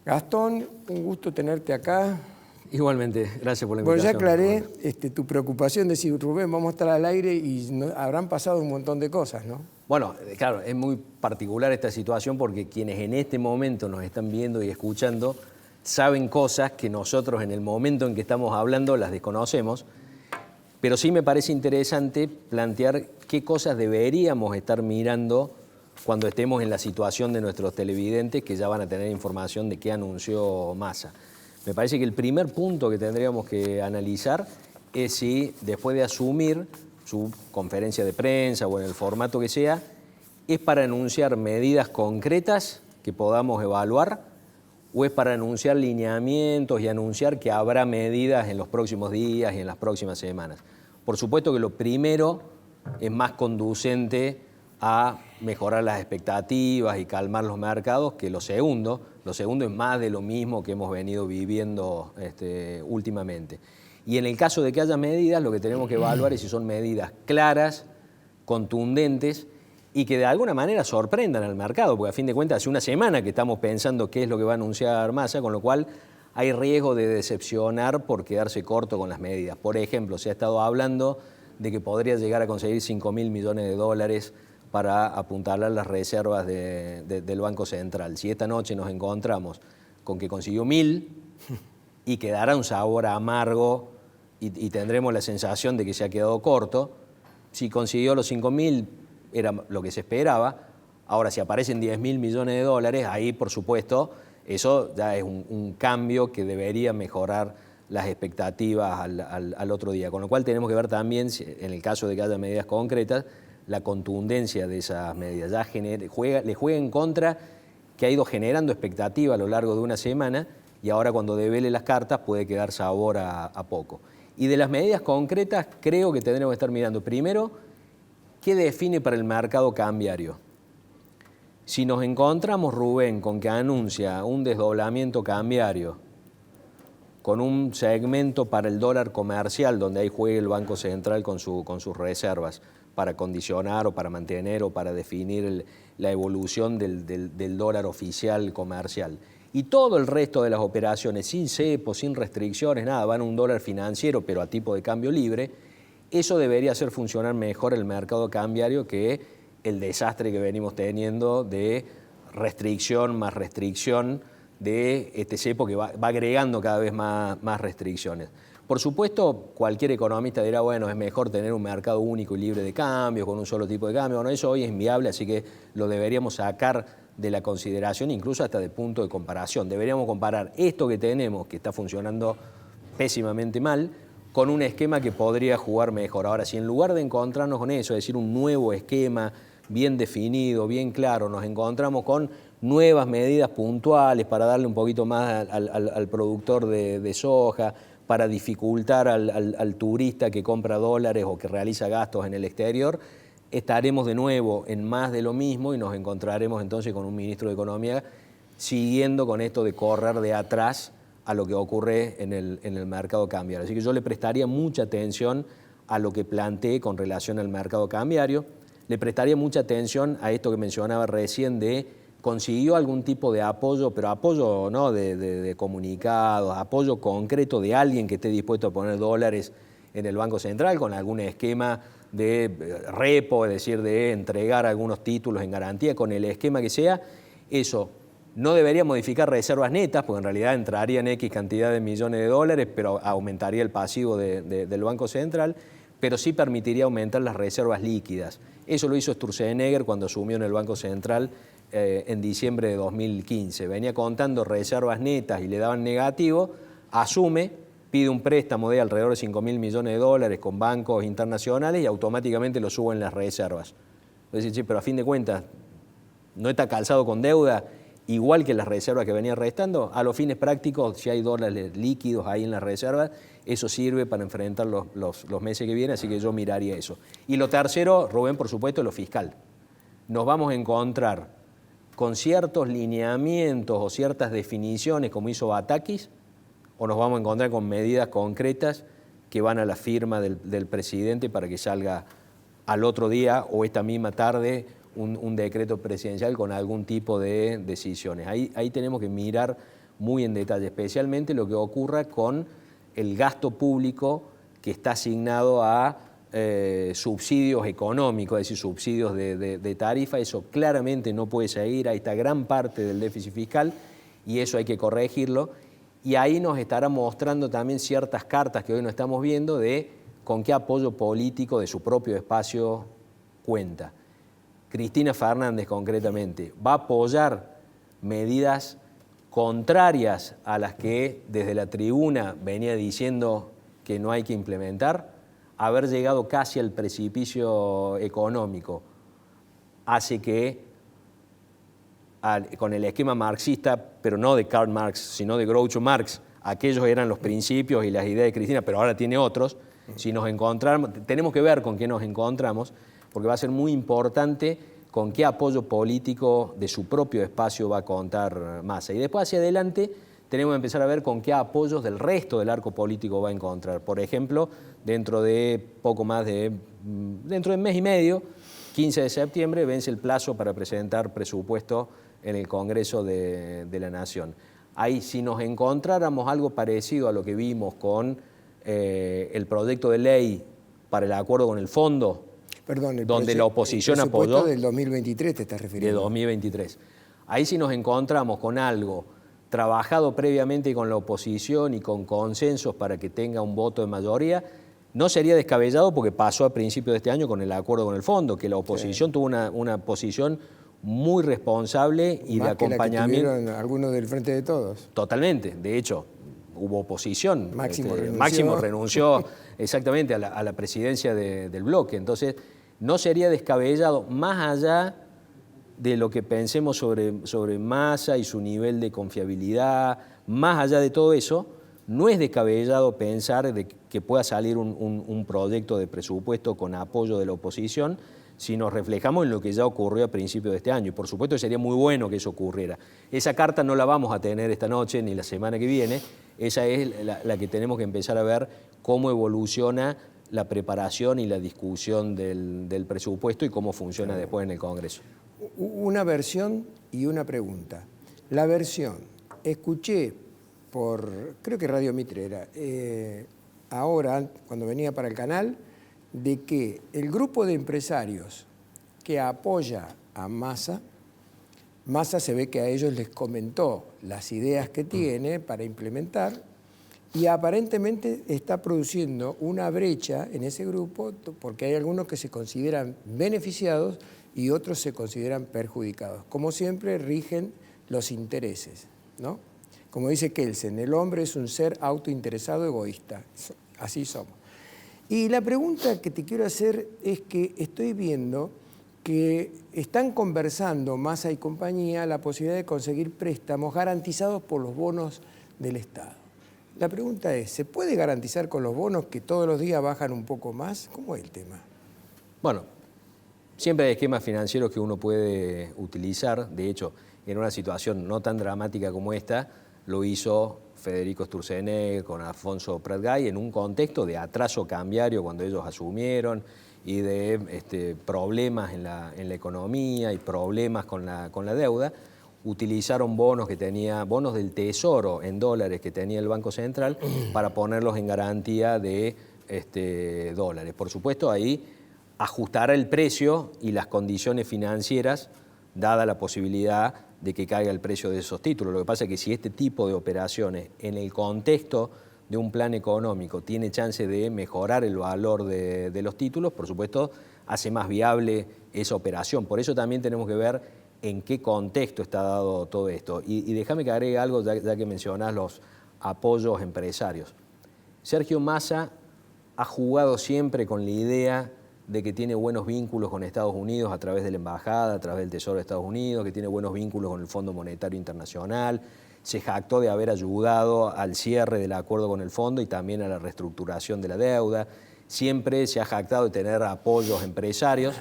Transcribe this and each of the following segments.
Gastón, un gusto tenerte acá. Igualmente, gracias por la Bueno, invitación. ya aclaré tu preocupación de decir, Rubén, vamos a estar al aire y habrán pasado un montón de cosas, ¿no? Bueno, claro, es muy particular esta situación porque quienes en este momento nos están viendo y escuchando saben cosas que nosotros en el momento en que estamos hablando las desconocemos, pero sí me parece interesante plantear qué cosas deberíamos estar mirando cuando estemos en la situación de nuestros televidentes que ya van a tener información de qué anunció Massa. Me parece que el primer punto que tendríamos que analizar es si después de asumir su conferencia de prensa o en el formato que sea, es para anunciar medidas concretas que podamos evaluar o es para anunciar lineamientos y anunciar que habrá medidas en los próximos días y en las próximas semanas. Por supuesto que lo primero es más conducente a mejorar las expectativas y calmar los mercados que lo segundo. Lo segundo es más de lo mismo que hemos venido viviendo últimamente. Y en el caso de que haya medidas, lo que tenemos que evaluar es si son medidas claras, contundentes y que de alguna manera sorprendan al mercado, porque a fin de cuentas hace una semana que estamos pensando qué es lo que va a anunciar Massa, con lo cual hay riesgo de decepcionar por quedarse corto con las medidas. Por ejemplo, se ha estado hablando de que podría llegar a conseguir 5.000 millones de dólares para apuntalar las reservas del Banco Central. Si esta noche nos encontramos con que consiguió 1.000 y quedará un sabor amargo y tendremos la sensación de que se ha quedado corto, si consiguió los 5.000 era lo que se esperaba. Ahora, si aparecen 10.000 millones de dólares, ahí, por supuesto, eso ya es un cambio que debería mejorar las expectativas al otro día. Con lo cual tenemos que ver también, en el caso de que haya medidas concretas, la contundencia de esas medidas. Ya le juega en contra que ha ido generando expectativa a lo largo de una semana y ahora cuando devele las cartas puede quedar sabor a poco. Y de las medidas concretas creo que tendremos que estar mirando primero qué define para el mercado cambiario. Si nos encontramos, Rubén, con que anuncia un desdoblamiento cambiario con un segmento para el dólar comercial, donde ahí juegue el Banco Central con sus reservas para condicionar o para mantener o para definir la evolución del dólar oficial comercial. Y todo el resto de las operaciones, sin cepo, sin restricciones, nada, van a un dólar financiero, pero a tipo de cambio libre. Eso debería hacer funcionar mejor el mercado cambiario que el desastre que venimos teniendo de restricción más restricción de este cepo que va agregando cada vez más restricciones. Por supuesto, cualquier economista dirá, bueno, es mejor tener un mercado único y libre de cambios, con un solo tipo de cambio. Bueno, eso hoy es inviable, así que lo deberíamos sacar de la consideración, incluso hasta de punto de comparación. Deberíamos comparar esto que tenemos, que está funcionando pésimamente mal, con un esquema que podría jugar mejor. Ahora, si en lugar de encontrarnos con eso, es decir, un nuevo esquema bien definido, bien claro, nos encontramos con nuevas medidas puntuales para darle un poquito más al productor de soja, para dificultar al turista que compra dólares o que realiza gastos en el exterior, estaremos de nuevo en más de lo mismo y nos encontraremos entonces con un ministro de Economía siguiendo con esto de correr de atrás a lo que ocurre en el mercado cambiario. Así que yo le prestaría mucha atención a lo que planteé con relación al mercado cambiario, le prestaría mucha atención a esto que mencionaba recién de consiguió algún tipo de apoyo, pero apoyo no de comunicados, apoyo concreto de alguien que esté dispuesto a poner dólares en el Banco Central con algún esquema de repo, es decir, de entregar algunos títulos en garantía, con el esquema que sea. Eso no debería modificar reservas netas, porque en realidad entrarían X cantidad de millones de dólares, pero aumentaría el pasivo del Banco Central, pero sí permitiría aumentar las reservas líquidas. Eso lo hizo Sturzenegger cuando asumió en el Banco Central en diciembre de 2015. Venía contando reservas netas y le daban negativo, asume, pide un préstamo de alrededor de 5.000 millones de dólares con bancos internacionales y automáticamente lo suben las reservas. Es decir, pero a fin de cuentas, no está calzado con deuda, igual que las reservas que venía restando. A los fines prácticos, si hay dólares líquidos ahí en las reservas, eso sirve para enfrentar los meses que vienen, así que yo miraría eso. Y lo tercero, Rubén, por supuesto, lo fiscal. Nos vamos a encontrar con ciertos lineamientos o ciertas definiciones, como hizo Batakis, o nos vamos a encontrar con medidas concretas que van a la firma del presidente para que salga al otro día o esta misma tarde un decreto presidencial con algún tipo de decisiones. Ahí tenemos que mirar muy en detalle, especialmente lo que ocurra con el gasto público que está asignado a subsidios económicos, es decir, subsidios de tarifa. Eso claramente no puede seguir, ahí está gran parte del déficit fiscal y eso hay que corregirlo. Y ahí nos estará mostrando también ciertas cartas que hoy no estamos viendo de con qué apoyo político de su propio espacio cuenta. Cristina Fernández concretamente va a apoyar medidas contrarias a las que desde la tribuna venía diciendo que no hay que implementar. Haber llegado casi al precipicio económico hace que, con el esquema marxista, pero no de Karl Marx, sino de Groucho Marx, aquellos eran los principios y las ideas de Cristina, pero ahora tiene otros. Si nos encontramos, tenemos que ver con qué nos encontramos, porque va a ser muy importante con qué apoyo político de su propio espacio va a contar Massa. Y después hacia adelante tenemos que empezar a ver con qué apoyos del resto del arco político va a encontrar. Por ejemplo, dentro de mes y medio, 15 de septiembre, vence el plazo para presentar presupuesto en el Congreso de la Nación. Ahí, si nos encontráramos algo parecido a lo que vimos con el proyecto de ley para el acuerdo con el fondo, Perdón, donde la oposición el apoyó. del 2023 te estás refiriendo. De 2023. Ahí sí nos encontramos con algo trabajado previamente con la oposición y con consensos para que tenga un voto de mayoría, no sería descabellado porque pasó a principios de este año con el acuerdo con el fondo, que la oposición tuvo una posición muy responsable y más de acompañamiento. Que la que tuvieron algunos del Frente de Todos. Totalmente, de hecho, hubo oposición. Máximo renunció exactamente a la presidencia del bloque. Entonces, no sería descabellado, más allá de lo que pensemos sobre Massa y su nivel de confiabilidad, más allá de todo eso, no es descabellado pensar de que pueda salir un proyecto de presupuesto con apoyo de la oposición si nos reflejamos en lo que ya ocurrió a principios de este año. Y por supuesto sería muy bueno que eso ocurriera. Esa carta no la vamos a tener esta noche ni la semana que viene, esa es la que tenemos que empezar a ver cómo evoluciona la preparación y la discusión del presupuesto y cómo funciona después en el Congreso. Una versión y una pregunta. La versión, escuché creo que Radio Mitre era, ahora, cuando venía para el canal, de que el grupo de empresarios que apoya a Massa se ve que a ellos les comentó las ideas que tiene para implementar y aparentemente está produciendo una brecha en ese grupo porque hay algunos que se consideran beneficiados y otros se consideran perjudicados. Como siempre, rigen los intereses, ¿no? Como dice Kelsen, el hombre es un ser autointeresado egoísta. Así somos. Y la pregunta que te quiero hacer es que estoy viendo que están conversando Massa y compañía la posibilidad de conseguir préstamos garantizados por los bonos del Estado. La pregunta es, ¿se puede garantizar con los bonos que todos los días bajan un poco más? ¿Cómo es el tema? Bueno, siempre hay esquemas financieros que uno puede utilizar. De hecho, en una situación no tan dramática como esta, lo hizo Federico Sturzenegger con Alfonso Prat-Gay en un contexto de atraso cambiario cuando ellos asumieron y de problemas en la economía y problemas con la deuda. Utilizaron bonos del Tesoro en dólares que tenía el Banco Central para ponerlos en garantía de dólares. Por supuesto, ahí ajustará el precio y las condiciones financieras dada la posibilidad de que caiga el precio de esos títulos. Lo que pasa es que si este tipo de operaciones en el contexto de un plan económico tiene chance de mejorar el valor de los títulos, por supuesto hace más viable esa operación. Por eso también tenemos que ver en qué contexto está dado todo esto. Y déjame que agregue algo ya que mencionás los apoyos empresarios. Sergio Massa ha jugado siempre con la idea de que tiene buenos vínculos con Estados Unidos a través de la Embajada, a través del Tesoro de Estados Unidos, que tiene buenos vínculos con el Fondo Monetario Internacional, se jactó de haber ayudado al cierre del acuerdo con el fondo y también a la reestructuración de la deuda, siempre se ha jactado de tener apoyos empresarios.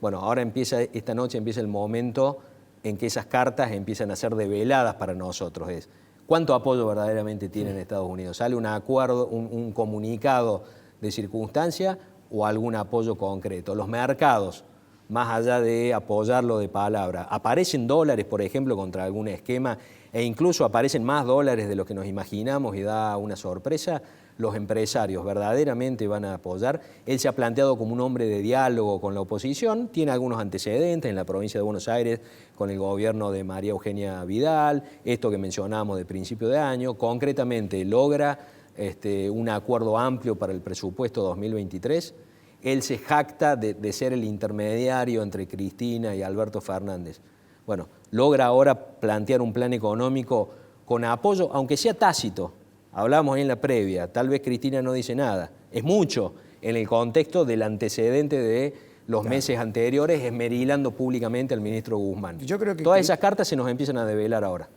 Bueno, ahora esta noche empieza el momento en que esas cartas empiezan a ser develadas para nosotros. ¿Cuánto apoyo verdaderamente tienen Estados Unidos? ¿Sale un acuerdo, un comunicado de circunstancia o algún apoyo concreto? Los mercados más allá de apoyarlo de palabra. Aparecen dólares, por ejemplo, contra algún esquema, e incluso aparecen más dólares de lo que nos imaginamos y da una sorpresa. Los empresarios verdaderamente van a apoyar. Él se ha planteado como un hombre de diálogo con la oposición, tiene algunos antecedentes en la provincia de Buenos Aires con el gobierno de María Eugenia Vidal, esto que mencionamos de principio de año, concretamente logra un acuerdo amplio para el presupuesto 2023. Él se jacta de ser el intermediario entre Cristina y Alberto Fernández. Bueno, logra ahora plantear un plan económico con apoyo, aunque sea tácito. Hablábamos en la previa, tal vez Cristina no dice nada. Es mucho en el contexto del antecedente de los meses anteriores, esmerilando públicamente al ministro Guzmán. Yo creo que todas esas cartas se nos empiezan a develar ahora.